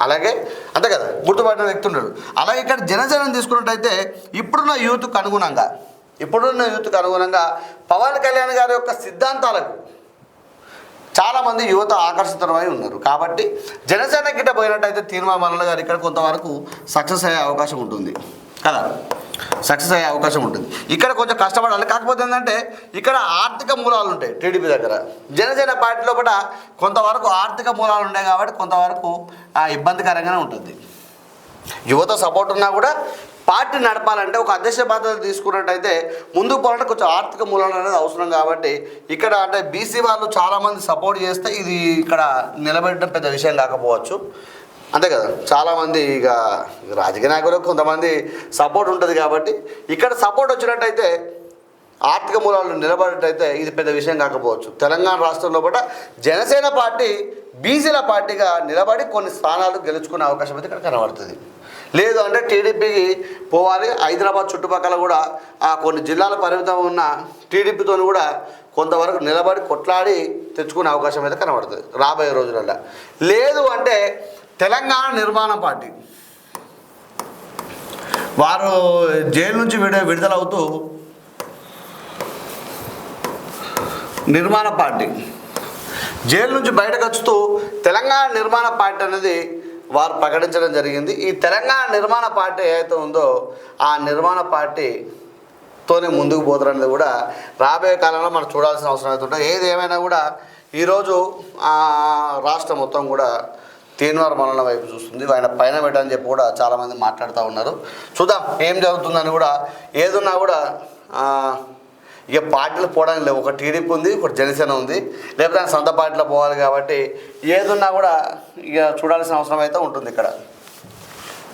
అలాగే అంతే కదా, గుర్తుపట్టిన వ్యక్తి ఉన్నాడు. అలాగే ఇక్కడ జనసేనను తీసుకున్నట్టయితే ఇప్పుడున్న యూత్కు అనుగుణంగా పవన్ కళ్యాణ్ గారి యొక్క సిద్ధాంతాలకు చాలామంది యువత ఆకర్షితమై ఉన్నారు. కాబట్టి జనసేన గిట్ట పోయినట్టయితే తీర్మాన మల్లన్న గారు ఇక్కడ కొంతవరకు సక్సెస్ అయ్యే అవకాశం ఉంటుంది కదా, ఇక్కడ కొంచెం కష్టపడాలి. కాకపోతే ఏంటంటే ఇక్కడ ఆర్థిక మూలాలు ఉంటాయి టీడీపీ దగ్గర. జనసేన పార్టీలో కూడా కొంతవరకు ఆర్థిక మూలాలు ఉన్నాయి కాబట్టి కొంతవరకు ఇబ్బందికరంగానే ఉంటుంది. యువత సపోర్ట్ ఉన్నా కూడా పార్టీ నడపాలంటే ఒక అధ్యక్ష బాధ్యత తీసుకున్నట్టయితే ముందుకు పోవాలంటే కొంచెం ఆర్థిక మూలాలు అనేది అవసరం. కాబట్టి ఇక్కడ అంటే బీసీ వాళ్ళు చాలామంది సపోర్ట్ చేస్తే ఇది ఇక్కడ నిలబెట్టడం పెద్ద విషయం కాకపోవచ్చు, అంతే కదా. చాలామంది ఇక రాజకీయ నాయకులకు కొంతమంది సపోర్ట్ ఉంటుంది కాబట్టి ఇక్కడ సపోర్ట్ వచ్చినట్టయితే ఆర్థిక మూలాలు నిలబడేటైతే ఇది పెద్ద విషయం కాకపోవచ్చు. తెలంగాణ రాష్ట్రంలో కూడా జనసేన పార్టీ బీసీల పార్టీగా నిలబడి కొన్ని స్థానాలు గెలుచుకునే అవకాశం అయితే ఇక్కడ కనబడుతుంది. లేదు అంటే టీడీపీకి పోవాలి. హైదరాబాద్ చుట్టుపక్కల కూడా కొన్ని జిల్లాల పరిమితం ఉన్న టీడీపీతో కూడా కొంతవరకు నిలబడి కొట్లాడి తెచ్చుకునే అవకాశం అయితే కనబడుతుంది రాబోయే రోజులలో. లేదు అంటే తెలంగాణ నిర్మాణ పార్టీ వారు జైలు నుంచి విడుదలవుతూ జైలు నుంచి బయటకు వచ్చుతూ తెలంగాణ నిర్మాణ పార్టీ అనేది వారు ప్రకటించడం జరిగింది. ఈ తెలంగాణ నిర్మాణ పార్టీ ఏదైతే ఉందో ఆ నిర్మాణ పార్టీతోనే ముందుకు పోతారనేది కూడా రాబోయే కాలంలో మనం చూడాల్సిన అవసరం అయితే ఉంటుంది. ఏది ఏమైనా కూడా ఈరోజు రాష్ట్రం మొత్తం కూడా తీన్మార్ మల్లన్న వైపు చూస్తుంది. ఆయన పైన పెట్టని చెప్పి కూడా చాలామంది మాట్లాడుతూ ఉన్నారు. చూద్దాం ఏం జరుగుతుందని. కూడా ఏదున్నా కూడా ఇక పార్టీలు పోవడానికి లేవు. ఒక టీడీపీ ఉంది, ఒక జనసేన ఉంది, లేకపోతే ఆయన సొంత పార్టీలో పోవాలి. కాబట్టి ఏదున్నా కూడా ఇక చూడాల్సిన అవసరం అయితే ఉంటుంది ఇక్కడ.